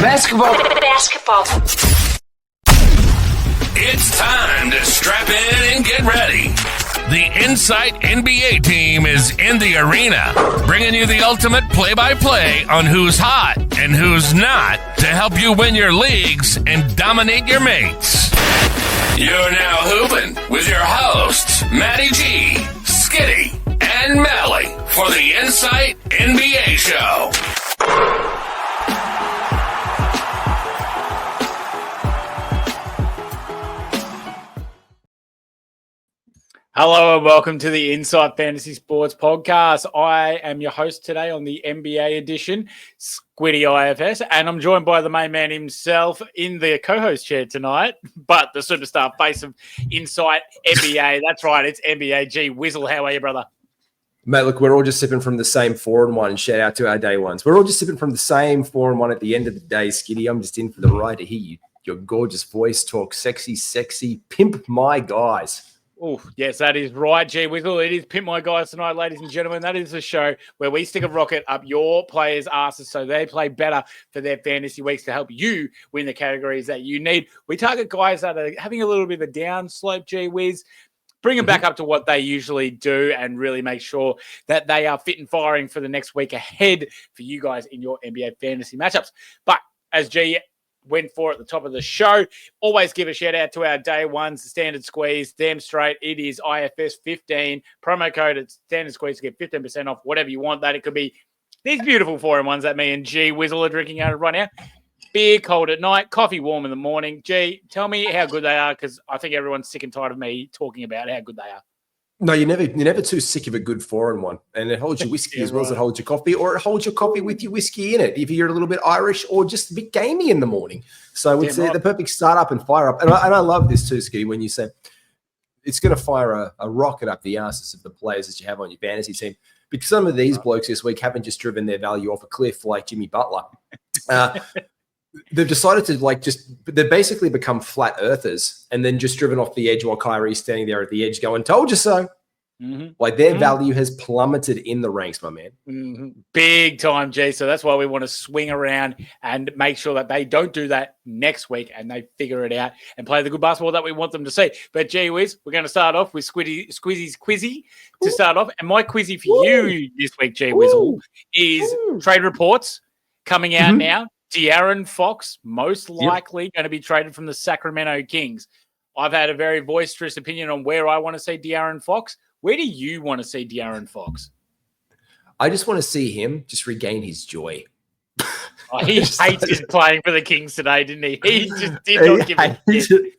Basketball. It's time to strap in and get ready. The Insight NBA team is in the arena, bringing you the ultimate play-by-play on who's hot and who's not to help you win your leagues and dominate your mates. You're now hooping with your hosts, Matty G, Skiddy, and Matty for the Insight NBA show. Hello and welcome to the Insight Fantasy Sports Podcast. I am your host today on the NBA edition, Skiddy IFS, and I'm joined by the main man himself in the co-host chair tonight, but the superstar face of Insight NBA. That's right, it's NBA G. Whizzle, how are you, brother? Mate, look, we're all just sipping from the same 4-1. Shout out to our day ones. We're all just sipping from the same 4-1 at the end of the day, Skiddy. I'm just in for the ride to hear you. Your gorgeous voice talk, sexy, pimp my guys. Oh, yes, that is right, G Wiggle. It is Pimp My Guys tonight, ladies and gentlemen. That is the show where we stick a rocket up your players' asses so they play better for their fantasy weeks to help you win the categories that you need. We target guys that are having a little bit of a down slope, G Wiz, bring them back up to what they usually do and really make sure that they are fit and firing for the next week ahead for you guys in your NBA fantasy matchups. But as G went for at the top of the show, always give a shout out to our day ones, the Standard Squeeze, damn straight. It is IFS 15 promo code at Standard Squeeze to get 15% off whatever you want. That it could be these beautiful 4-in-1s that me and G Whizzle are drinking out of right now. Beer cold at night, coffee warm in the morning. G, tell me how good they are, because I think everyone's sick and tired of me talking about how good they are. No, you're never too sick of a good 4-in-1, and it holds your whiskey as well as it holds your coffee, or it holds your coffee with your whiskey in it if you're a little bit Irish or just a bit gamey in the morning. So it's the perfect start up and fire up. And I love this too, Skiddy, when you say it's going to fire a rocket up the asses of the players that you have on your fantasy team, because some of these blokes this week haven't just driven their value off a cliff like Jimmy Butler. They've decided to they've basically become flat earthers and then just driven off the edge while Kyrie's standing there at the edge going, told you so. Mm-hmm. Like their value has plummeted in the ranks, my man. Mm-hmm. Big time, G. So that's why we want to swing around and make sure that they don't do that next week and they figure it out and play the good basketball that we want them to see. But G Wiz, we're going to start off with Squizzy's Quizzy to start off. And my Quizzy for you this week, G Wizzle, is trade reports coming out now. De'Aaron Fox, most likely going to be traded from the Sacramento Kings. I've had a very boisterous opinion on where I want to see De'Aaron Fox. Where do you want to see De'Aaron Fox? I just want to see him just regain his joy. He hated playing for the Kings today, didn't he? He just did not give a shit.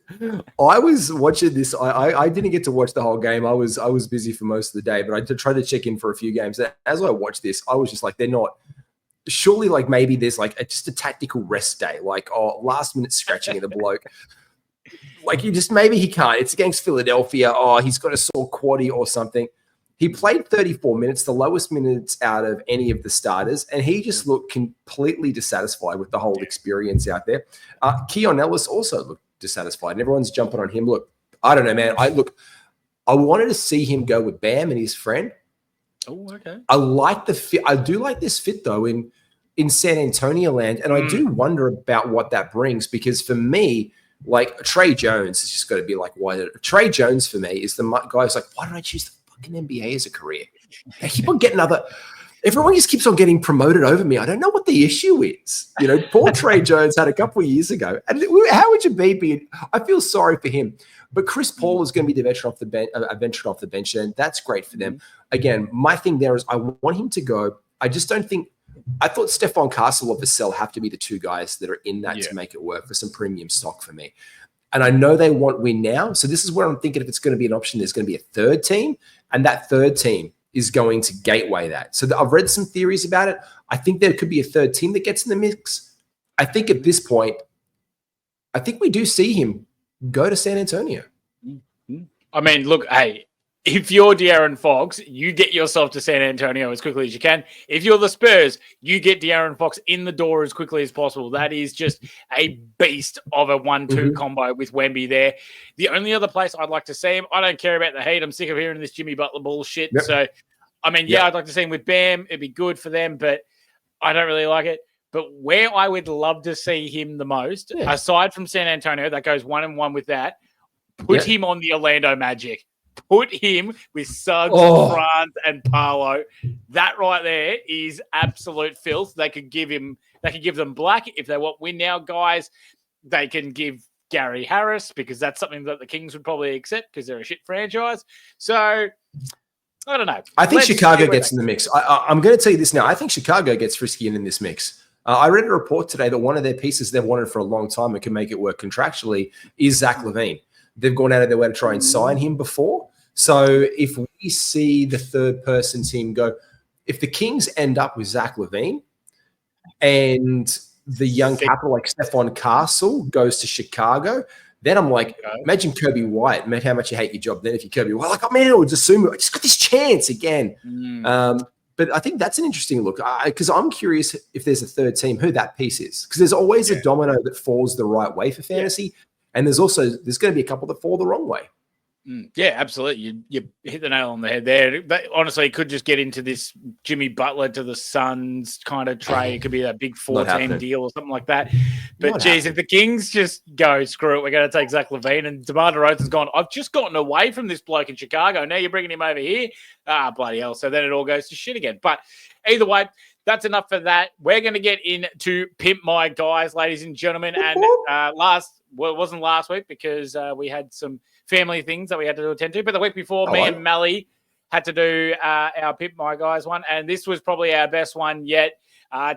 I was watching this. I didn't get to watch the whole game. I was busy for most of the day, but I did try to check in for a few games. As I watched this, I was just like, they're not. Surely, like maybe there's like just a tactical rest day, like last minute scratching of the bloke. Like maybe he can't. It's against Philadelphia. He's got a sore quaddy or something. He played 34 minutes, the lowest minutes out of any of the starters, and he just looked completely dissatisfied with the whole experience out there. Keon Ellis also looked dissatisfied, and everyone's jumping on him. Look, I don't know, man. I wanted to see him go with Bam and his friend. Oh, okay. I like the fit. I do like this fit though in San Antonio land, and I do wonder about what that brings, because for me, like Trae Jones has just got to be like, why? Trae Jones for me is the guy who's like, why did I choose the fucking NBA as a career? I keep on getting everyone just keeps on getting promoted over me. I don't know what the issue is. Poor Trae Jones had a couple of years ago, and how would you be? I feel sorry for him. But Chris Paul is going to be the veteran off the bench, and that's great for them. Again, my thing there is I want him to go. I just don't think – I thought Stephon Castle or Vassell have to be the two guys that are in that to make it work for some premium stock for me. And I know they want win now, so this is where I'm thinking if it's going to be an option, there's going to be a third team, and that third team is going to gateway that. So I've read some theories about it. I think there could be a third team that gets in the mix. I think at this point, I think we do see him go to San Antonio. I mean, look, hey, if you're De'Aaron Fox, you get yourself to San Antonio as quickly as you can. If you're the Spurs, you get De'Aaron Fox in the door as quickly as possible. That is just a beast of a 1-2 combo with Wemby there. The only other place I'd like to see him, I don't care about the Heat. I'm sick of hearing this Jimmy Butler bullshit. Yep. So, I mean, I'd like to see him with Bam. It'd be good for them, but I don't really like it. But where I would love to see him the most, aside from San Antonio, that goes 1-1 with that, put him on the Orlando Magic. Put him with Suggs, Franz, and Paolo. That right there is absolute filth. They could give them black if they want win now guys. They can give Gary Harris because that's something that the Kings would probably accept because they're a shit franchise. So I don't know. I think Chicago gets in the mix. I'm going to tell you this now. I think Chicago gets frisky in this mix. I read a report today that one of their pieces they've wanted for a long time and can make it work contractually is Zach LaVine. They've gone out of their way to try and sign him before. So if we see the third person team go, if the Kings end up with Zach LaVine and the young capital like Stephon Castle goes to Chicago, then I'm like, imagine Kirby White. Imagine how much you hate your job then if you're Kirby White. Like, oh, man, I would assume I just got this chance again. But I think that's an interesting look because I'm curious if there's a third team, who that piece is. Because there's always a domino that falls the right way for fantasy. And there's going to be a couple that fall the wrong way. Yeah, absolutely. You hit the nail on the head there. But honestly, it could just get into this Jimmy Butler to the Suns kind of trade. It could be that big 4-team deal or something like that. But geez, if the Kings just go, screw it, we're going to take Zach LaVine, and DeMar DeRozan's gone, I've just gotten away from this bloke in Chicago. Now you're bringing him over here. Bloody hell. So then it all goes to shit again. But either way, that's enough for that. We're going to get into Pimp My Guys, ladies and gentlemen. And it wasn't last week because we had some family things that we had to attend to. But the week before, me and Mally had to do our Pimp My Guys one. And this was probably our best one yet.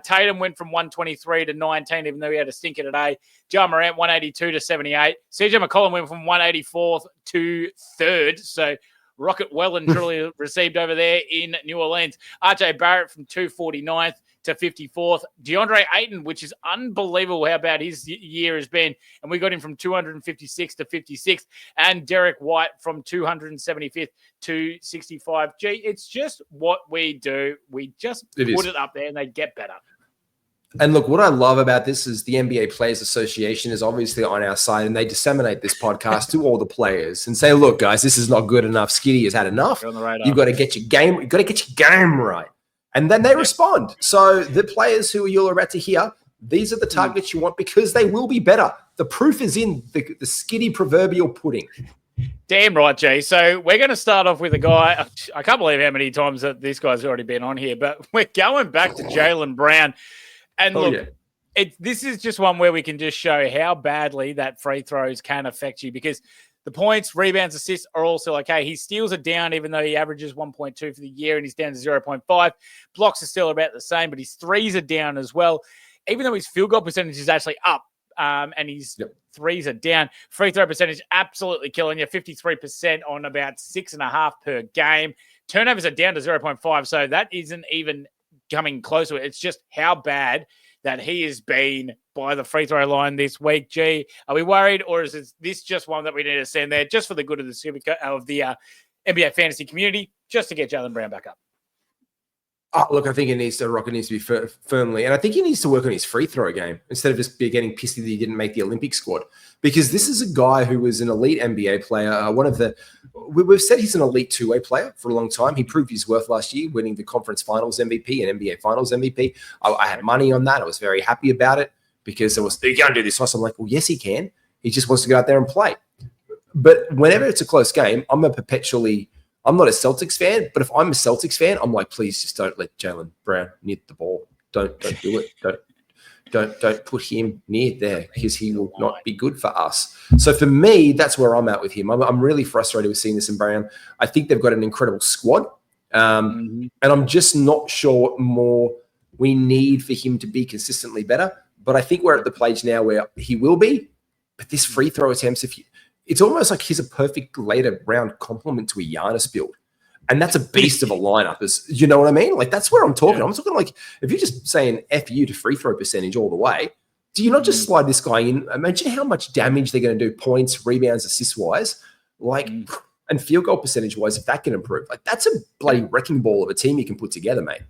Tatum went from 123 to 19, even though he had a stinker today. Ja Morant, 182 to 78. CJ McCollum went from 184th to 3rd. So rocket well and truly received over there in New Orleans. RJ Barrett from 249th to 54th. DeAndre Ayton, which is unbelievable how bad his year has been. And we got him from 256 to 56th. And Derek White from 275th to 65. Gee, it's just what we do. We just put it up there and they get better. And look, what I love about this is the NBA Players Association is obviously on our side, and they disseminate this podcast to all the players and say, look, guys, this is not good enough. Skiddy has had enough. You've got to get your game. You've got to get your game right. And then they respond. So the players who you're about to hear, these are the targets you want because they will be better. The proof is in the Skiddy proverbial pudding. Damn right, Jay. So we're going to start off with a guy. I can't believe how many times that this guy's already been on here, but we're going back to Jaylen Brown. And look, this is just one where we can just show how badly that free throws can affect you because the points, rebounds, assists are all still okay. His steals are down, even though he averages 1.2 for the year, and he's down to 0.5. Blocks are still about the same, but his threes are down as well. Even though his field goal percentage is actually up, and his threes are down. Free throw percentage absolutely killing you, 53% on about 6.5 per game. Turnovers are down to 0.5, so that isn't even coming close to it. It's just how bad that he has been by the free throw line this week. Gee, are we worried, or is this just one that we need to send there just for the good of the NBA fantasy community, just to get Jaylen Brown back up? Oh, look, I think Rocket needs to be firmly, and I think he needs to work on his free throw game instead of just getting pissy that he didn't make the Olympic squad. Because this is a guy who was an elite NBA player. We've said he's an elite two-way player for a long time. He proved his worth last year, winning the conference finals MVP and NBA finals MVP. I had money on that. I was very happy about it because he can't do this. So I'm like, well, yes, he can. He just wants to go out there and play. But whenever it's a close game, I'm not a Celtics fan, but if I'm a Celtics fan, I'm like, please just don't let Jaylen Brown near the ball. Don't do it. Don't put him near there because he will not be good for us. So for me, that's where I'm at with him. I'm really frustrated with seeing this in Brown. I think they've got an incredible squad, and I'm just not sure what more we need for him to be consistently better. But I think we're at the place now where he will be. But this free throw attempts, it's almost like he's a perfect later round complement to a Giannis build. And that's a beast of a lineup. You know what I mean? Like, that's where I'm talking. Yeah. I'm talking like, if you're just saying F you to free throw percentage all the way, do you not just slide this guy in? Imagine how much damage they're going to do points, rebounds, assists-wise, and field goal percentage-wise, if that can improve. Like, that's a bloody wrecking ball of a team you can put together, mate.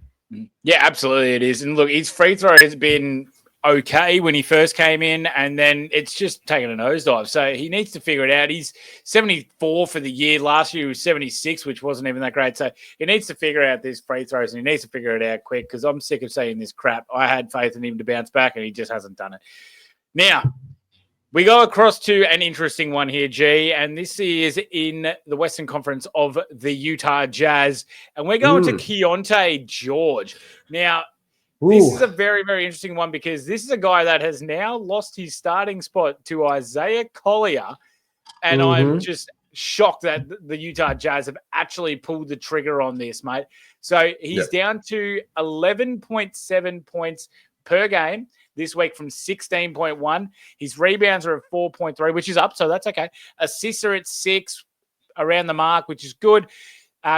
Yeah, absolutely it is. And look, his free throw has been okay when he first came in, and then it's just taken a nosedive. So he needs to figure it out. He's 74 for the year. Last year he was 76, which wasn't even that great. So he needs to figure out these free throws, and he needs to figure it out quick because I'm sick of seeing this crap. I had faith in him to bounce back, and he just hasn't done it. Now, we go across to an interesting one here, G, and this is in the Western Conference of the Utah Jazz, and we're going to Keontae George. Now, this is a very, very interesting one because this is a guy that has now lost his starting spot to Isaiah Collier, and I'm just shocked that the Utah Jazz have actually pulled the trigger on this, mate. So he's down to 11.7 points per game this week from 16.1. His rebounds are at 4.3, which is up, so that's okay. Assists are at 6, around the mark, which is good.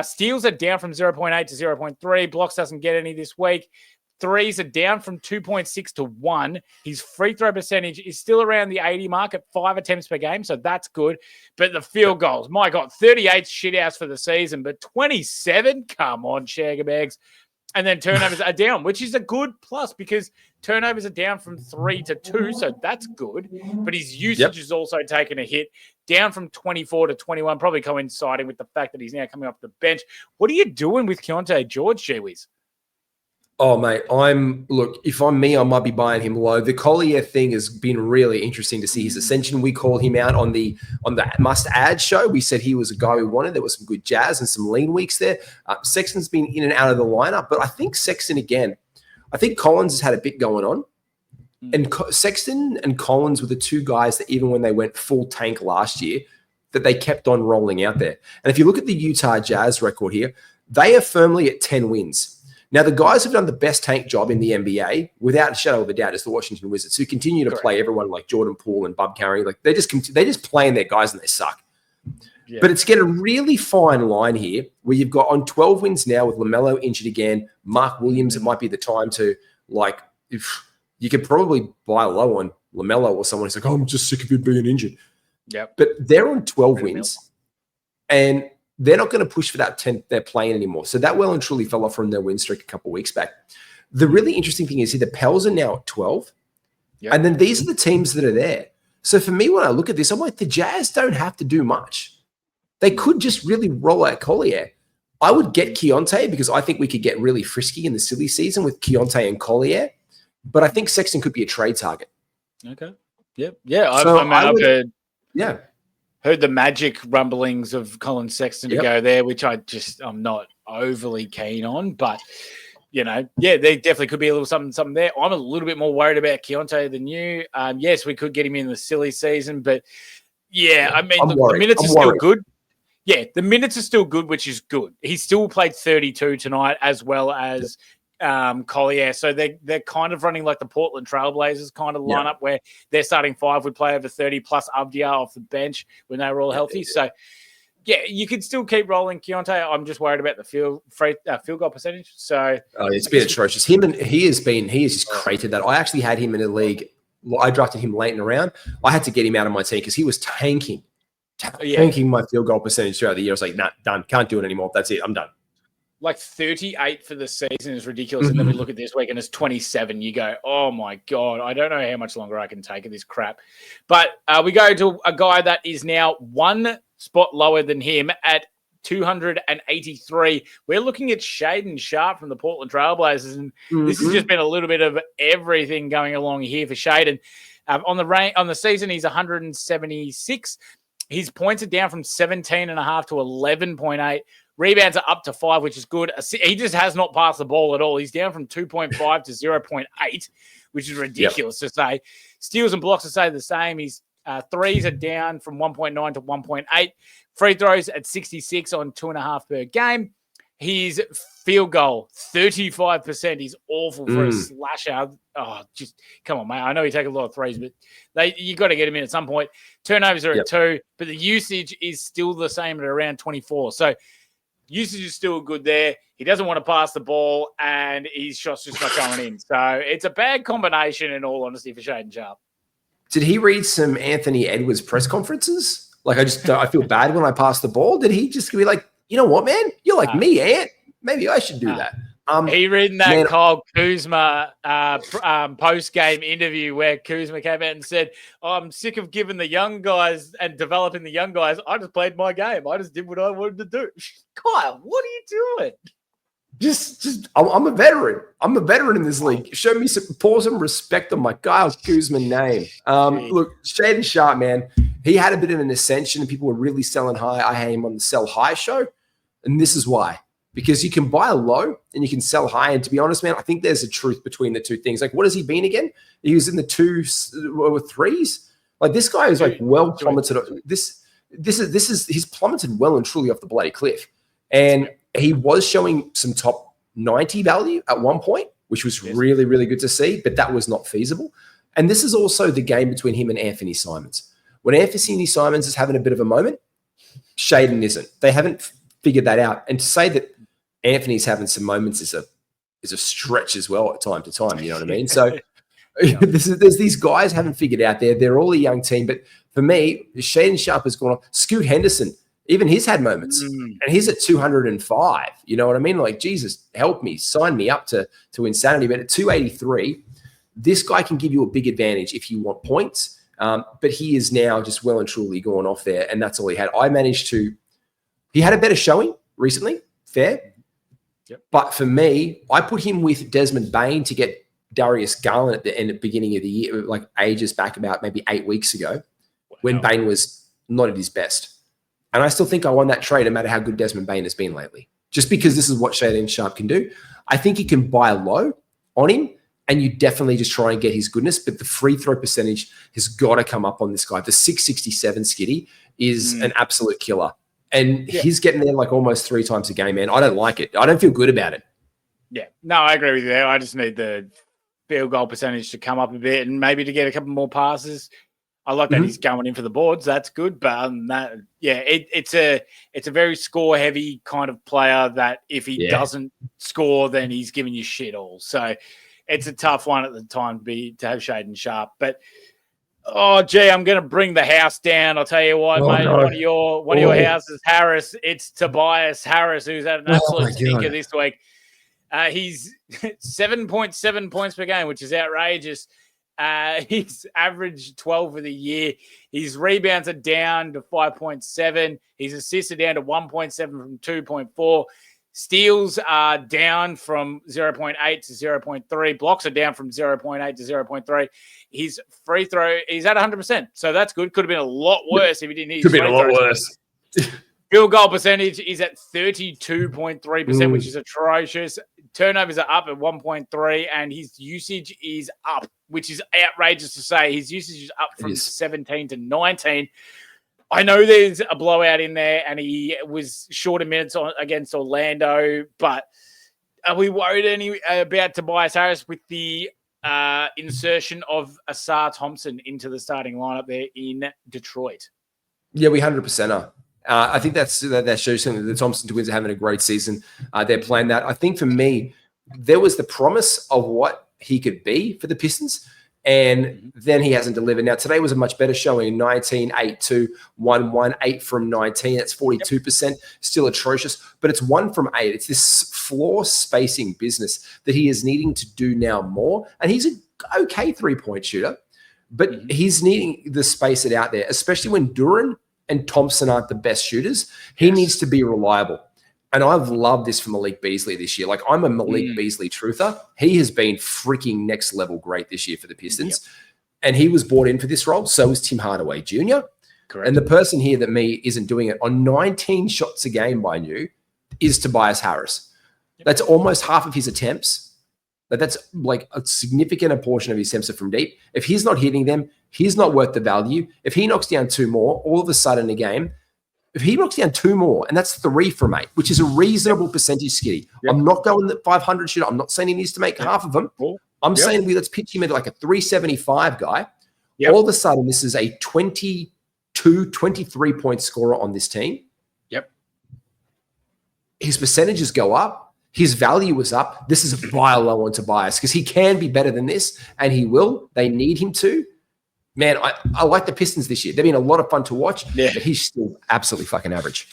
Steals are down from 0.8 to 0.3. Blocks doesn't get any this week. Threes are down from 2.6 to 1. His free throw percentage is still around the 80 mark at 5 attempts per game, so that's good. But the field goals, my God, 38 shitouts for the season, but 27? Come on, Shagabags. And then turnovers are down, which is a good plus because turnovers are down from 3 to 2, so that's good. But his usage is also taken a hit, down from 24 to 21, probably coinciding with the fact that he's now coming off the bench. What are you doing with Keontae George, Jeewies? Oh, mate, if I'm me, I might be buying him low. The Collier thing has been really interesting to see his ascension. We called him out on the must-add show. We said he was a guy we wanted. There was some good jazz and some lean weeks there. Sexton's been in and out of the lineup, but I think Sexton again, I think Collins has had a bit going on. And Sexton and Collins were the two guys that even when they went full tank last year, that they kept on rolling out there. And if you look at the Utah Jazz record here, they are firmly at 10 wins. Now, the guys who've done the best tank job in the NBA, without a shadow of a doubt, is the Washington Wizards, who continue to play everyone like Jordan Poole and Bub Carey. Like they just playing their guys and they suck. Yeah. But it's getting a really fine line here where you've got on 12 wins now with LaMelo injured again. Mark Williams, it might be the time to if you could probably buy low on LaMelo or someone who's like, oh, I'm just sick of him being injured. Yeah. But they're on 12 wins and they're not going to push for that 10th they're playing anymore. So that well and truly fell off from their win streak a couple of weeks back. The really interesting thing is the Pels are now at 12. Yep. And then these are the teams that are there. So for me, when I look at this, I'm like, the Jazz don't have to do much. They could just really roll out Collier. I would get Keontae because I think we could get really frisky in the silly season with Keontae and Collier. But I think Sexton could be a trade target. Okay. Yep. Yeah. I've heard the magic rumblings of Colin Sexton to go there, which I'm not overly keen on, but they definitely could be a little something there. I'm a little bit more worried about Keontae than you. Yes, we could get him in the silly season, but I mean, the minutes are still good. Yeah, the minutes are still good, which is good. He still played 32 tonight as well as Collier. So they're kind of running like the Portland Trailblazers kind of lineup where their starting 5 would play over 30 plus Avdia off the bench when they were all healthy. So, you could still keep rolling Keontae. I'm just worried about the field goal percentage. So it's been atrocious. He has just created that. I actually had him in a league. I drafted him late in the round. I had to get him out of my team because he was tanking my field goal percentage throughout the year. I was like, nah, done. Can't do it anymore. That's it. I'm done. Like 38 for the season is ridiculous. And then we look at this week and it's 27. You go, oh my God, I don't know how much longer I can take of this crap. But we go to a guy that is now one spot lower than him at 283. We're looking at Shaedon Sharpe from the Portland Trailblazers. And this has just been a little bit of everything going along here for Shaedon. On the season, he's 176. His points are down from 17.5 to 11.8. Rebounds are up to 5, which is good. He just has not passed the ball at all. He's down from 2.5 to 0.8, which is ridiculous to say. Steals and blocks are the same. His threes are down from 1.9 to 1.8. Free throws at 66 on 2.5 per game. His field goal, 35%. He's awful for a slasher. Oh, just come on, mate. I know he takes a lot of threes, but you got to get him in at some point. Turnovers are at 2, but the usage is still the same at around 24. So usage is still good there. He doesn't want to pass the ball, and his shot's just not going in. So it's a bad combination, in all honesty, for Shaedon Sharpe. Did he read some Anthony Edwards press conferences? Like, I feel bad when I pass the ball. Did he just be like, you know what, man? You're like me, Ant. Maybe I should do that. He read that man, Kyle Kuzma post-game interview where Kuzma came out and said, I'm sick of giving the young guys and developing the young guys. I just played my game. I just did what I wanted to do. Kyle, what are you doing? I'm a veteran. I'm a veteran in this league. Show me pour some respect on my Kyle Kuzma name. Look, Shaden Sharp, man, he had a bit of an ascension and people were really selling high. I had him on the sell high show. And this is why. Because you can buy low and you can sell high. And to be honest, man, I think there's a truth between the two things. Like, what has he been again? He was in the 2s or 3s. Like, this guy is like well plummeted. He's plummeted well and truly off the bloody cliff. And he was showing some top 90 value at one point, which was really, really good to see, but that was not feasible. And this is also the game between him and Anthony Simons. When Anthony Simons is having a bit of a moment, Shaden isn't. They haven't figured that out. And to say that Anthony's having some moments is a stretch as well at time to time. You know what I mean? So there's these guys haven't figured out there. They're all a young team. But for me, Shaden Sharp has gone on. Scoot Henderson, even he's had moments. And he's at 205. You know what I mean? Like, Jesus, help me. Sign me up to insanity. But at 283, this guy can give you a big advantage if you want points. But he is now just well and truly gone off there. And that's all he had. He had a better showing recently. Fair. Yep. But for me, I put him with Desmond Bain to get Darius Garland at the beginning of the year, like ages back, about maybe 8 weeks ago, when Bain was not at his best. And I still think I won that trade no matter how good Desmond Bain has been lately, just because this is what Shaden Sharp can do. I think you can buy low on him and you definitely just try and get his goodness, but the free throw percentage has got to come up on this guy. The 667 Skiddy is an absolute killer. And he's getting there like almost 3 times a game, man. I don't like it. I don't feel good about it. Yeah. No, I agree with you there. I just need the field goal percentage to come up a bit and maybe to get a couple more passes. I like that he's going in for the boards. That's good. But it's a very score-heavy kind of player that if he doesn't score, then he's giving you shit all. So it's a tough one at the time to have Shaden Sharp. But oh, gee, I'm going to bring the house down. I'll tell you what, mate. No. One of your houses, Harris. It's Tobias Harris, who's had an absolute stinker this week. He's 7.7 points per game, which is outrageous. He's averaged 12 for the year. His rebounds are down to 5.7. His assists are down to 1.7 from 2.4. Steals are down from 0.8 to 0.3. Blocks are down from 0.8 to 0.3. His free throw, he's at 100%. So that's good. Could have been a lot worse if he didn't hit his free throws. Could have been a lot worse. Field goal percentage is at 32.3%, which is atrocious. Turnovers are up at 1.3, and his usage is up, which is outrageous to say. His usage is up from 17 to 19. I know there's a blowout in there, and he was short of minutes against Orlando, but are we worried about Tobias Harris with the insertion of Asar Thompson into the starting lineup there in Detroit? Yeah, we 100% are. I think that shows something. The Thompson twins are having a great season. They're playing that. I think for me, there was the promise of what he could be for the Pistons, and then he hasn't delivered. Now, today was a much better showing, 19, 8, 2, 1, 1, 8 from 19. That's 42%, still atrocious, but it's 1 from 8. It's this floor spacing business that he is needing to do now more, and he's an okay three-point shooter, but he's needing to space it out there, especially when Duran and Thompson aren't the best shooters. He needs to be reliable. And I've loved this from Malik Beasley this year. Like, I'm a Malik Beasley truther. He has been freaking next level great this year for the Pistons. And he was brought in for this role. So is Tim Hardaway Jr. Correct. And the person here that isn't doing it on 19 shots a game, mind you, is Tobias Harris. That's almost half of his attempts. That's like a significant portion of his attempts are from deep. If he's not hitting them, he's not worth the value. If he knocks down 2 more, all of a sudden in a game, if he knocks down 2 more, and that's 3 from 8, which is a reasonable percentage, Skiddy. I'm not going the 500 shooter. I'm not saying he needs to make half of them. I'm saying let's pitch him into like a 375 guy. All of a sudden, this is a 23-point scorer on this team. His percentages go up. His value was up. This is a buy low on Tobias because he can be better than this, and he will. They need him to. Man, I like the Pistons this year. They've been a lot of fun to watch, but he's still absolutely fucking average.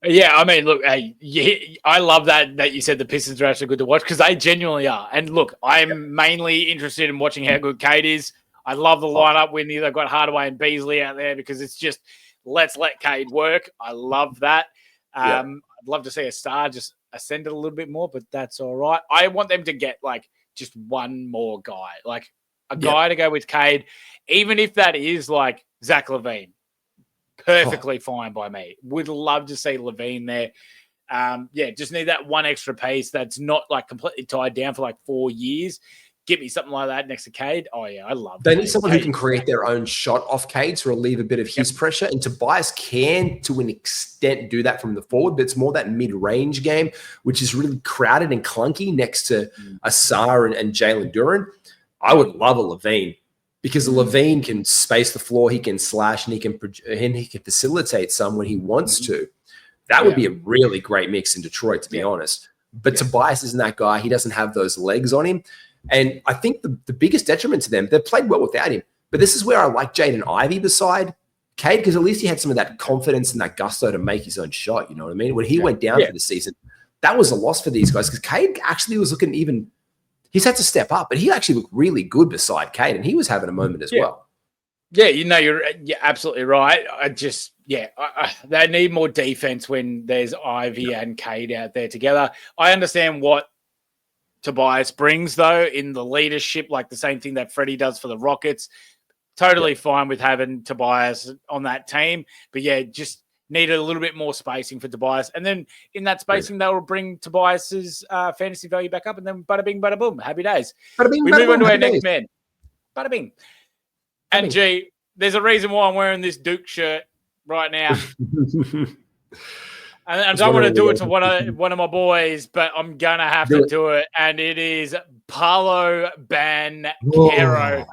Yeah, I mean, look, hey, I love that you said the Pistons are actually good to watch because they genuinely are. And look, I'm mainly interested in watching how good Cade is. I love the lineup when they've got Hardaway and Beasley out there because it's just let's let Cade work. I love that. I'd love to see a star just ascend it a little bit more, but that's all right. I want them to get like just one more guy, like a guy to go with Cade, even if that is like Zach LaVine. Perfectly fine by me. Would love to see Levine there. Just need that one extra piece that's not like completely tied down for like 4 years. Get me something like that next to Cade. Oh, yeah, I love They Cade. need someone who can create their own shot off Cade to relieve a bit of his pressure. And Tobias can, to an extent, do that from the forward, but it's more that mid-range game, which is really crowded and clunky next to Asar and Jalen Duren. I would love a Levine. Because Levine can space the floor, he can slash, and he can facilitate some when he wants to. That would be a really great mix in Detroit, to be honest. But Tobias isn't that guy. He doesn't have those legs on him. And I think the biggest detriment to them, they've played well without him. But this is where I like Jaden Ivey beside Cade, because at least he had some of that confidence and that gusto to make his own shot. You know what I mean? When he went down for the season, that was a loss for these guys because Cade actually was looking even – he's had to step up, but he actually looked really good beside Cade, and he was having a moment as well. Yeah, you're absolutely right. They need more defense when there's Ivy and Cade out there together. I understand what Tobias brings, though, in the leadership, like the same thing that Freddie does for the Rockets. Totally fine with having Tobias on that team. But, just needed a little bit more spacing for Tobias. And then in that spacing, they will bring Tobias's fantasy value back up, and then bada bing, bada boom. Happy days. Bada bing, we bada move boom, on to our happy next days. man. Bada bing. And G, there's a reason why I'm wearing this Duke shirt right now. And I don't want to do it to one of my boys, but I'm going to have to do it. And it is Paolo Banchero.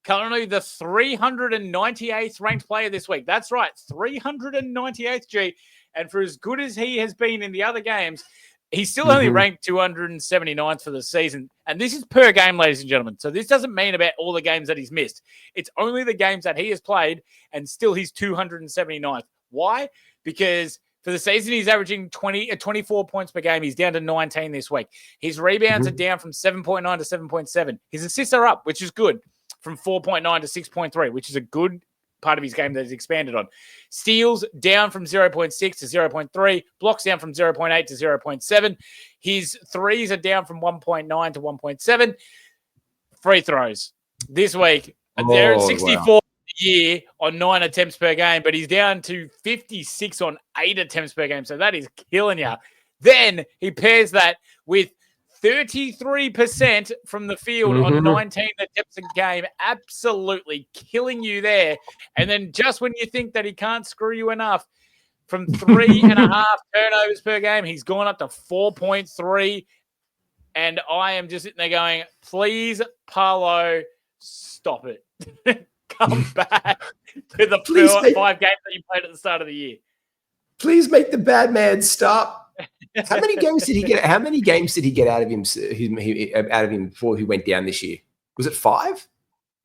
Currently the 398th ranked player this week. That's right, 398th, G. And for as good as he has been in the other games, he's still only ranked 279th for the season. And this is per game, ladies and gentlemen. So this doesn't mean about all the games that he's missed. It's only the games that he has played, and still he's 279th. Why? Because for the season, he's averaging 24 points per game. He's down to 19 this week. His rebounds are down from 7.9 to 7.7. His assists are up, which is good, from 4.9 to 6.3, which is a good part of his game that he's expanded on. Steals down from 0.6 to 0.3. Blocks down from 0.8 to 0.7. His threes are down from 1.9 to 1.7. Free throws. This week, they're at 64 a year on 9 attempts per game, but he's down to 56 on 8 attempts per game. So that is killing you. Then he pairs that with 33% from the field on 19 attempts a game. Absolutely killing you there. And then just when you think that he can't screw you enough, from 3.5 turnovers per game, he's gone up to 4.3. And I am just sitting there going, please, Paolo, stop it. Come back to the 5 games that you played at the start of the year. Please make the bad man stop. How many games did he get? How many games did he get out of him? Out of him before he went down this year? Was it 5?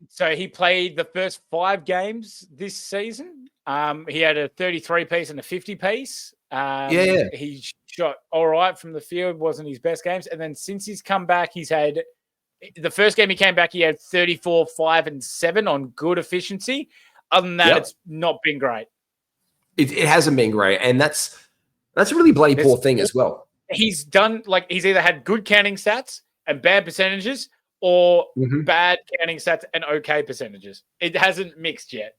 So he played the first 5 games this season. He had a 33 piece and a 50 piece. He shot all right from the field. Wasn't his best games, and then since he's come back, he's had the first game he came back. He had 34, 5, and 7 on good efficiency. Other than that, it's not been great. It hasn't been great, and that's a really bloody poor thing as well. He's done he's either had good counting stats and bad percentages, or bad counting stats and okay percentages. It hasn't mixed yet.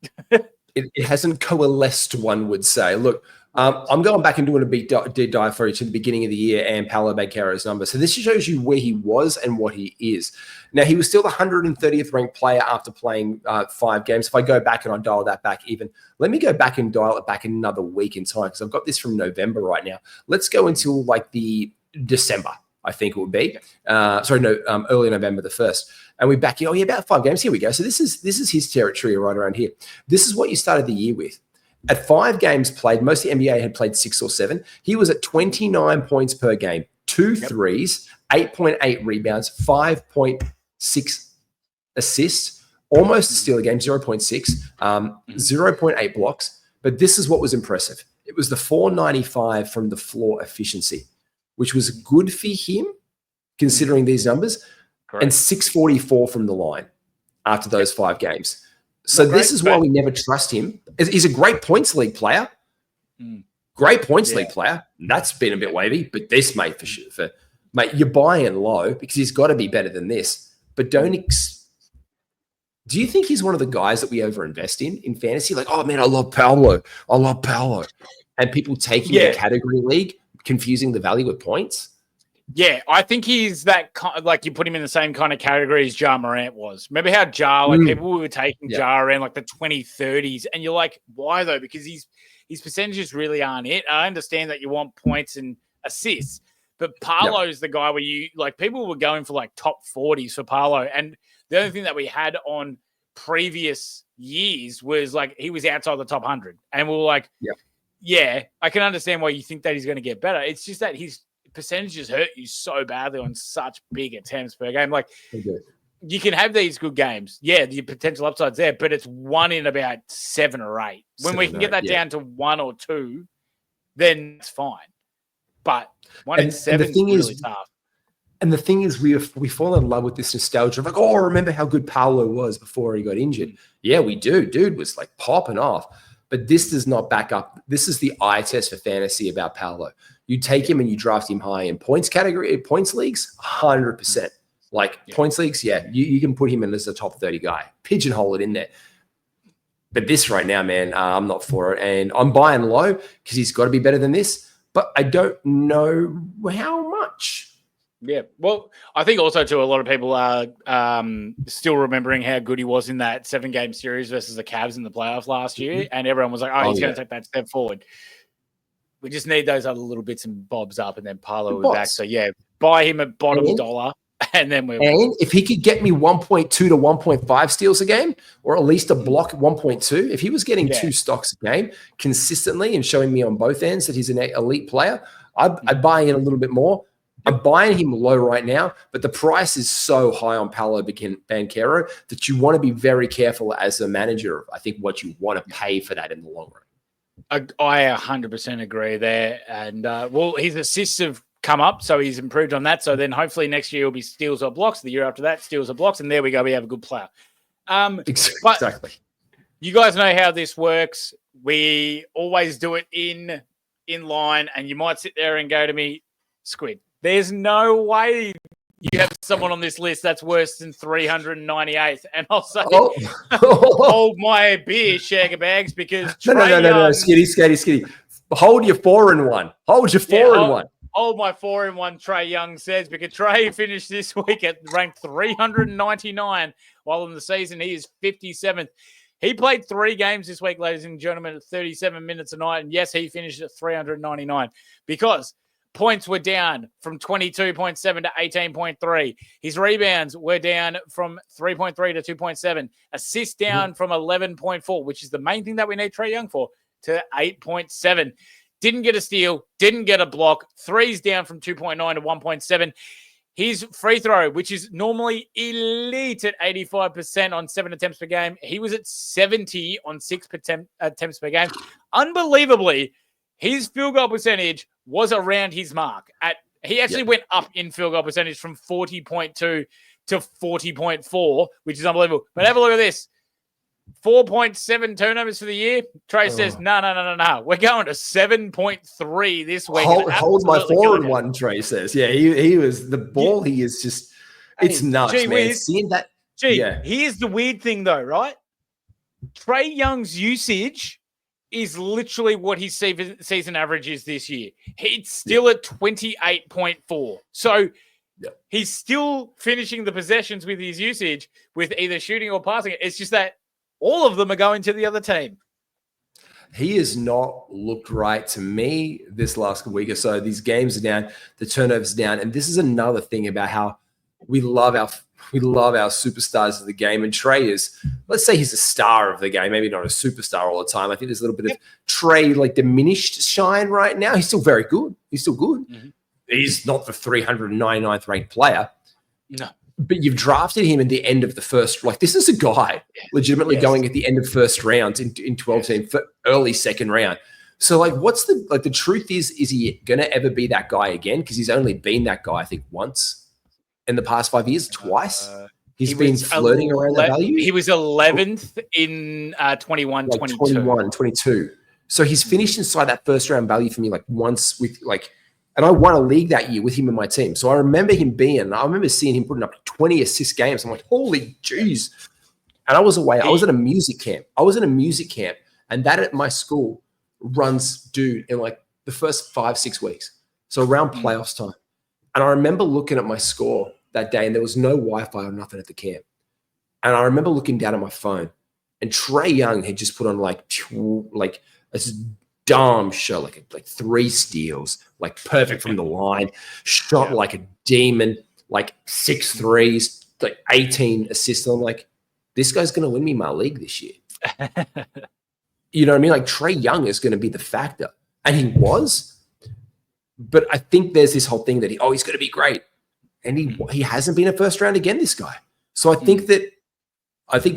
It hasn't coalesced, one would say. Look, I'm going back and doing a deep dive for each at the beginning of the year and Paolo Banchero's number. So this shows you where he was and what he is. Now, he was still the 130th ranked player after playing 5 games. If I go back and I dial that back even, let me go back and dial it back another week in time because I've got this from November right now. Let's go until like the December, I think it would be. Early November the 1st. And we back, about 5 games. Here we go. So this is his territory right around here. This is what you started the year with. At 5 games played, most of the NBA had played 6 or 7. He was at 29 points per game, 2 threes, 8.8 rebounds, 5.6 assists, almost a steal a game, 0.6, 0.8 blocks. But this is what was impressive. It was the 495 from the floor efficiency, which was good for him considering these numbers, Correct. and 644 from the line after those 5 games. So this is why we never trust him. He's a great points league player. Great points league player. That's been a bit wavy, but this, mate, for sure. Mate, you're buying low because he's got to be better than this. But do you think he's one of the guys that we overinvest in fantasy? Like, oh, man, I love Paolo. And people take him in a category league, confusing the value with points. Yeah, I think he's that like you put him in the same kind of category as Ja Morant was. Remember how Ja, like people were taking Ja around like the 2030s, and you're like, why though? Because his percentages really aren't it. I understand that you want points and assists, but Paolo's the guy where you like people were going for like top 40s for Paolo, and the only thing that we had on previous years was like he was outside the top 100, and we were like, yeah, I can understand why you think that he's going to get better. It's just that his percentages hurt you so badly on such big attempts per game. Like you can have these good games. Yeah, the potential upside's there, but it's 1 in about 7 or 8. When we can get that down to 1 or 2, then it's fine. But 1 in 7 is really tough. And the thing is, we fall in love with this nostalgia of like, oh, remember how good Paolo was before he got injured. Yeah, we do. Dude was like popping off. But this does not back up. This is the eye test for fantasy about Paolo. You take him and you draft him high in points category, points leagues, 100%. Like points leagues, you can put him in as a top 30 guy. Pigeonhole it in there. But this right now, man, I'm not for it. And I'm buying low because he's got to be better than this. But I don't know how much. Yeah. Well, I think also, too, a lot of people are still remembering how good he was in that 7-game series versus the Cavs in the playoff last year. And everyone was like, oh, he's going to take that step forward. We just need those other little bits and bobs up, and then Paolo will be back. So, yeah, buy him at bottom dollar, and then we're... And if he could get me 1.2 to 1.5 steals a game, or at least a block at 1.2, if he was getting 2 stocks a game consistently and showing me on both ends that he's an elite player, I'd buy in a little bit more. I'm buying him low right now, but the price is so high on Paolo Banchero that you want to be very careful as a manager, I think, what you want to pay for that in the long run. I 100% agree there. And, well, his assists have come up, so he's improved on that. So then hopefully next year will be steals or blocks. The year after that, steals or blocks. And there we go. We have a good player. Exactly. You guys know how this works. We always do it in line, and you might sit there and go to me, Squid, there's no way you have someone on this list that's worse than 398th. And I'll say, hold my beer, Shagger Bags, because no, Skiddy. Hold your 4-1. Hold your 4-1. Hold my 4-1, Trae Young says, because Trae finished this week at ranked 399, while in the season he is 57th. He played 3 games this week, ladies and gentlemen, at 37 minutes a night. And yes, he finished at 399 because points were down from 22.7 to 18.3. His rebounds were down from 3.3 to 2.7. Assists down from 11.4, which is the main thing that we need Trae Young for, to 8.7. Didn't get a steal, didn't get a block. Threes down from 2.9 to 1.7. His free throw, which is normally elite at 85% on 7 attempts per game, he was at 70 on 6 attempts per game. Unbelievably, his field goal percentage was around his mark. He actually went up in field goal percentage from 40.2 to 40.4, which is unbelievable. But have a look at this. 4.7 turnovers for the year. Trae says, no. We're going to 7.3 this week. Hold my 4-1, Trae says. Yeah, he was the ball. He is just, it's nuts, man. Seeing that. Here's the weird thing, though, right? Trae Young's usage is literally what his season average is this year. He's still at 28.4. So he's still finishing the possessions with his usage with either shooting or passing. It's just that all of them are going to the other team. He has not looked right to me this last week or so. These games are down, the turnovers are down. And this is another thing about how we love our superstars of the game. And Trae is, let's say he's a star of the game, maybe not a superstar all the time. I think there's a little bit of Trae like diminished shine right now. He's still very good. He's still good. Mm-hmm. He's not the 399th ranked player. No. But you've drafted him at the end of the first. Like, this is a guy legitimately going at the end of first round in 12 team for early second round. So like, what's the truth is he going to ever be that guy again? Because he's only been that guy, I think, once in the past 5 years, twice. He's been flirting around that value. He was 11th in 21, like 22. 21, 22. So he's finished inside that first round value for me like once with like, and I won a league that year with him in my team. So I remember seeing him putting up 20 assist games. I'm like, holy jeez. And I was away. I was at a music camp. And that at my school runs dude in like the first 5-6 weeks. So around playoffs time. And I remember looking at my score that day and there was no Wi-Fi or nothing at the camp. And I remember looking down at my phone and Trae Young had just put on like this dumb show, like 3 steals, like perfect from the line, shot like a demon, like 6 threes, like 18 assists. I'm like, this guy's going to win me my league this year. You know what I mean? Like Trae Young is going to be the factor. And he was. But I think there's this whole thing that he's going to be great. And he hasn't been a first round again, this guy. So I think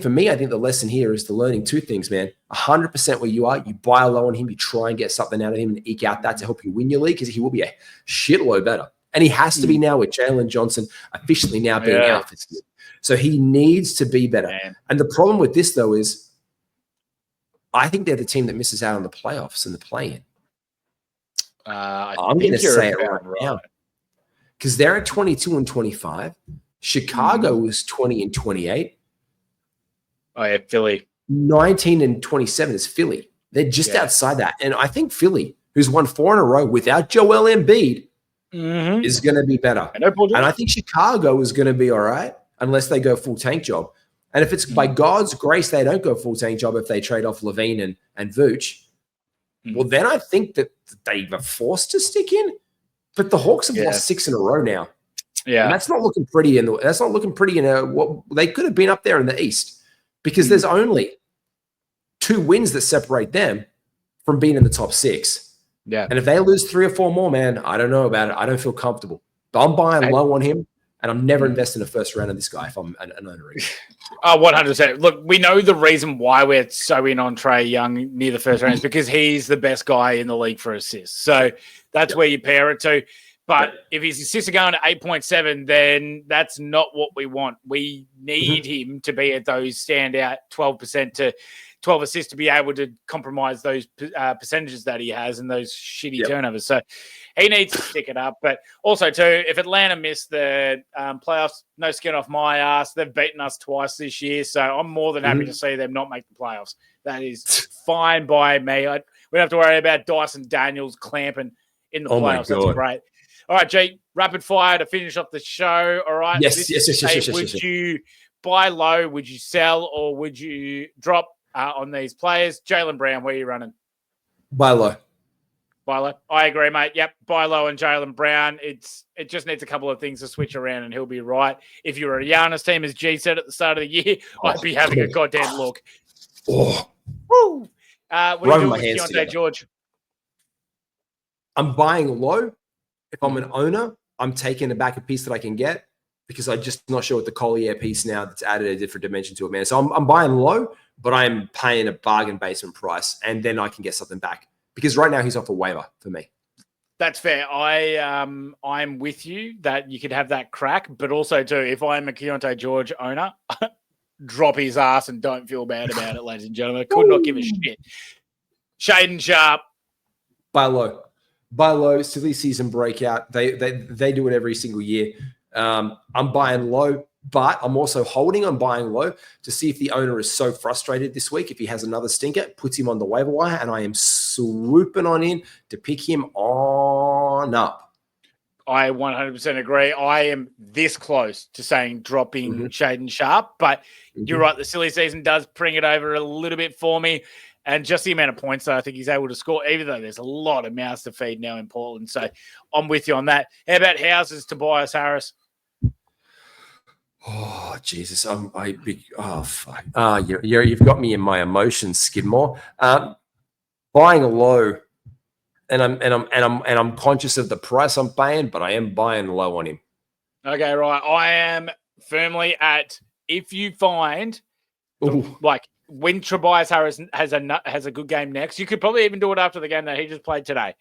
for me, I think the lesson here is the learning 2 things, man. 100% where you are, you buy low on him, you try and get something out of him and eke out that to help you win your league because he will be a shitload better. And he has to be now with Jaylen Johnson officially now being out for this year. So he needs to be better. Man. And the problem with this, though, is I think they're the team that misses out on the playoffs and the play-in. I'm going to say it right now. Because they're at 22 and 25. Chicago is 20 and 28. Oh, yeah, Philly. 19 and 27 is Philly. They're just outside that. And I think Philly, who's won 4 in a row without Joel Embiid, is going to be better. And I think Chicago is going to be all right unless they go full tank job. And if it's by God's grace they don't go full tank job if they trade off Levine and Vooch, well, then I think that they were forced to stick in. But the Hawks have lost 6 in a row now. Yeah. And that's not looking pretty in what they could have been up there in the East. Because there's only 2 wins that separate them from being in the top 6. Yeah. And if they lose 3 or 4 more, man, I don't know about it. I don't feel comfortable. But I'm buying low on him, and I'm never investing a first round of this guy if I'm an owner. 100%. Look, we know the reason why we're so in on Trae Young near the first round is because he's the best guy in the league for assists. So that's where you pair it to. But if his assists are going to 8.7, then that's not what we want. We need him to be at those standout 12% to 12 assists to be able to compromise those percentages that he has and those shitty turnovers. So he needs to stick it up. But also, too, if Atlanta missed the playoffs, no skin off my ass. They've beaten us twice this year. So I'm more than happy to see them not make the playoffs. That is fine by me. We don't have to worry about Dyson Daniels clamping in the playoffs. That's great. All right, G, rapid fire to finish off the show. All right. Yes. Would you buy low? Would you sell? Or would you drop on these players? Jaylen Brown, where are you running? Buy low. Buy low. I agree, mate. Yep. Buy low on Jaylen Brown. It just needs a couple of things to switch around and he'll be right. If you're a Giannis team, as G said at the start of the year, I'd be having a goddamn look. Oh. Woo. What are you doing with Keontae George? I'm buying low. If I'm an owner, I'm taking back a piece that I can get because I'm just not sure what the Collier piece now that's added a different dimension to it, man. So I'm buying low, but I'm paying a bargain basement price, and then I can get something back because right now he's off a waiver for me. That's fair. I'm with you that you could have that crack, but also too, if I'm a Keontae George owner, drop his ass and don't feel bad about it, ladies and gentlemen. I could not give a shit. Shaden Sharp. Buy low, silly season breakout. They do it every single year. I'm buying low, but I'm also holding on buying low to see if the owner is so frustrated this week. If he has another stinker, puts him on the waiver wire, and I am swooping on in to pick him on up. I 100% agree. I am this close to saying dropping Shaden Sharp, but you're right. The silly season does bring it over a little bit for me. And just the amount of points that I think he's able to score, even though there's a lot of mouths to feed now in Portland. So I'm with you on that. How about Houses, Tobias Harris? Oh, Jesus. Fuck. You've got me in my emotions, Skidmore. Buying low, and I'm conscious of the price I'm paying, but I am buying low on him. Okay, right. I am firmly at, if you find when Tobias Harris has a good game next, you could probably even do it after the game that he just played today.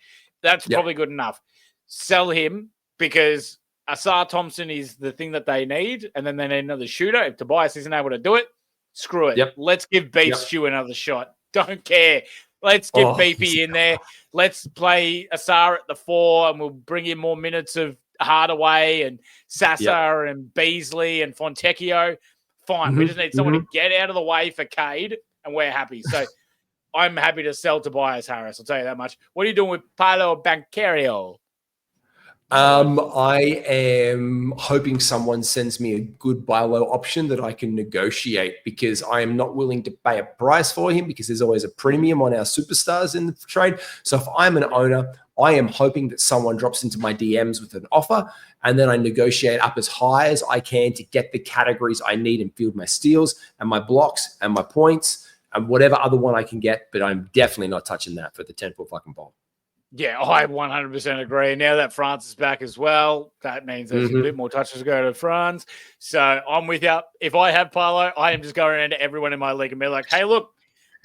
That's probably good enough. Sell him because Asar Thompson is the thing that they need, and then they need another shooter. If Tobias isn't able to do it, screw it. Let's give Beef Stew another shot. Don't care. Let's get Beefy in there. Let's play Asar at the 4, and we'll bring in more minutes of Hardaway and Sasser and Beasley and Fontecchio. Fine. We just need someone to get out of the way for Cade, and we're happy. So I'm happy to sell Tobias Harris. I'll tell you that much. What are you doing with Paolo Banchero? I am hoping someone sends me a good buy low option that I can negotiate, because I am not willing to pay a price for him, because there's always a premium on our superstars in the trade. So if I'm an owner, I am hoping that someone drops into my DMs with an offer, and then I negotiate up as high as I can to get the categories I need and field my steals and my blocks and my points and whatever other one I can get. But I'm definitely not touching that for the 10-foot fucking ball. Yeah, I 100% agree. Now that France is back as well, that means there's a bit more touches to go to France. So I'm with you. If I have Paolo, I am just going around to everyone in my league and be like, hey, look,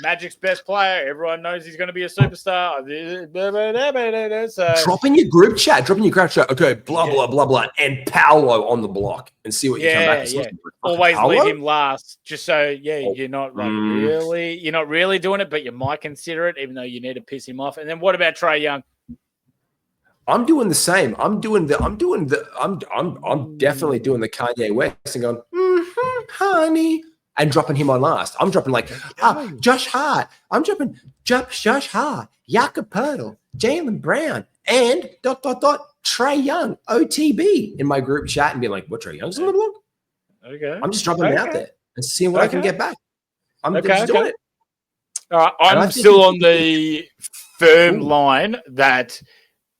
Magic's best player. Everyone knows he's going to be a superstar. So, drop in your group chat. Okay, blah, blah, blah, and Paolo on the block and see what you come back. Yeah. Always leave him last, just so, you're not really doing it, but you might consider it, even though you need to piss him off. And then what about Trae Young? I'm doing the same. I'm definitely doing the Kanye West and going, honey, and dropping him on last. I'm dropping like Josh Hart. I'm dropping Josh Hart, Jakob Poeltl, Jaylen Brown, and ... Trae Young, OTB in my group chat and be like, what, Trae Young's on the block? Okay. I'm just dropping it out there and seeing what I can get back. I'm just doing it. All right. I'm still on the firm line that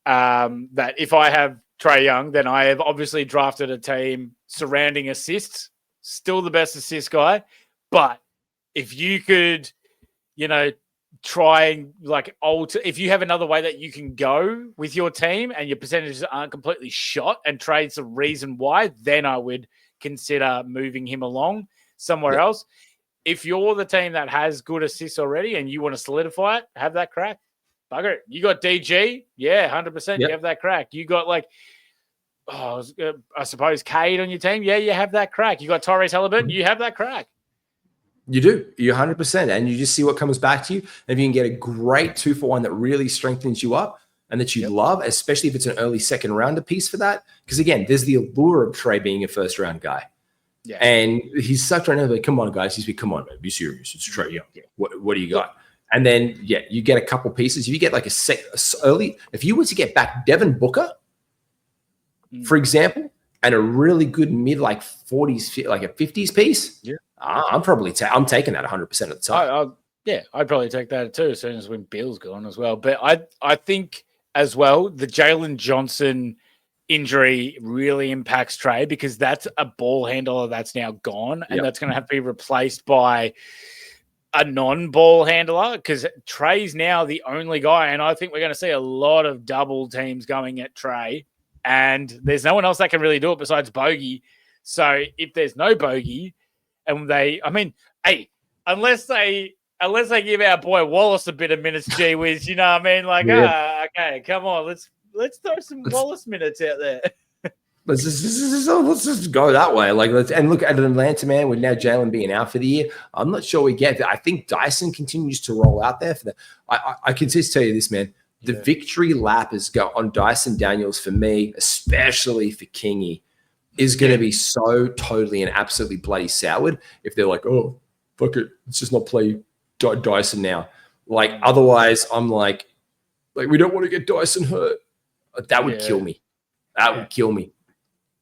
that if I have Trae Young, then I have obviously drafted a team surrounding assists. Still the best assist guy. But if you could, try and alter, if you have another way that you can go with your team and your percentages aren't completely shot and Trade's the reason why, then I would consider moving him along somewhere else. If you're the team that has good assists already and you want to solidify it, have that crack. Bugger it. You got DG? Yeah, 100%. You have that crack. You got I suppose Cade on your team. Yeah, you have that crack. You got Tyrese Halliburton. You have that crack. You do. You're 100%. And you just see what comes back to you. And if you can get a great 2-for-1 that really strengthens you up and that you love, especially if it's an early second rounder piece for that. Because again, there's the allure of Trae being a first round guy. Yeah. And he's such right now, like, come on, guys. He's like, come on, man, be serious. It's Trae Young. Yeah. What do you got? And then, you get a couple pieces. If you get like early, if you were to get back Devin Booker, for example, and a really good mid 40s, like a 50s piece, I'm probably I'm taking that 100% of the time. I'd probably take that too as soon as when Bill's gone as well. But I think as well the Jalen Johnson injury really impacts Trae, because that's a ball handler that's now gone, and that's going to have to be replaced by a non-ball handler, because Trae's now the only guy, and I think we're going to see a lot of double teams going at Trae. And there's no one else that can really do it besides Bogey. So if there's no Bogey, and unless they give our boy Wallace a bit of minutes, gee whiz, you know what I mean? Okay, come on, let's throw some Wallace minutes out there. Let's just go that way. And look at Atlanta, man, with now Jaylen being out for the year. I'm not sure we get that. I think Dyson continues to roll out there for that. I can just tell you this, man. The victory lap is on Dyson Daniels for me, especially for Kingy, is going to be so totally and absolutely bloody soured if they're like, oh, fuck it, let's just not play Dyson now. Otherwise, I'm like we don't want to get Dyson hurt. That would kill me. That would kill me.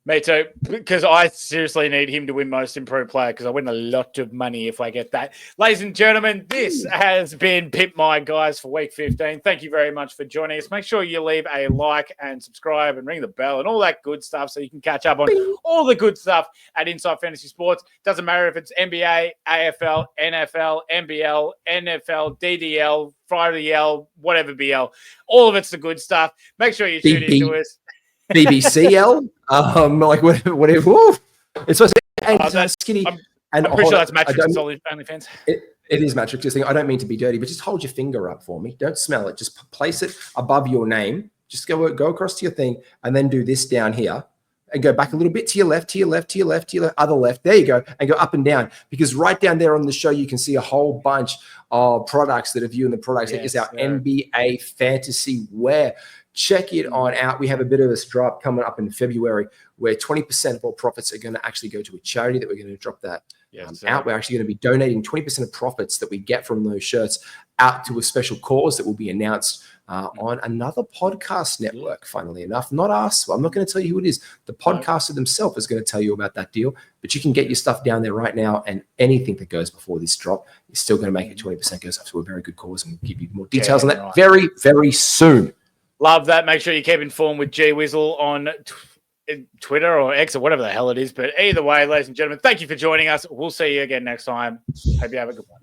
Me too, because I seriously need him to win most improved player, because I win a lot of money if I get that. Ladies and gentlemen, this has been Pimp My Guys for week 15. Thank you very much for joining us. Make sure you leave a like and subscribe and ring the bell and all that good stuff so you can catch up on all the good stuff at Inside Fantasy Sports. Doesn't matter if it's NBA, AFL, NFL, NBL, NFL, DDL, Friday L, whatever BL. All of it's the good stuff. Make sure you tune into us. BBCL, whatever. Woo. It's supposed to be Skiddy. I'm pretty sure that's Matrix OnlyFans. It is Matt Trickster's thing. I don't mean to be dirty, but just hold your finger up for me. Don't smell it. Just place it above your name. Just go across to your thing and then do this down here and go back a little bit to your left, to your left, to your left, to your other left. There you go. And go up and down, because right down there on the show, you can see a whole bunch of products that are viewing the products. That is our NBA fantasy wear. Check it on out. We have a bit of a drop coming up in February where 20% of all profits are going to actually go to a charity that we're going to drop that out. We're actually going to be donating 20% of profits that we get from those shirts out to a special cause that will be announced on another podcast network, funnily enough. Not us. I'm not going to tell you who it is. The podcaster themselves is going to tell you about that deal. But you can get your stuff down there right now, and anything that goes before this drop is still going to make it 20% goes up to a very good cause, and we'll give you more details on that very, very soon. Love that. Make sure you keep informed with G Wizzle on Twitter or X or whatever the hell it is. But either way, ladies and gentlemen, thank you for joining us. We'll see you again next time. Hope you have a good one.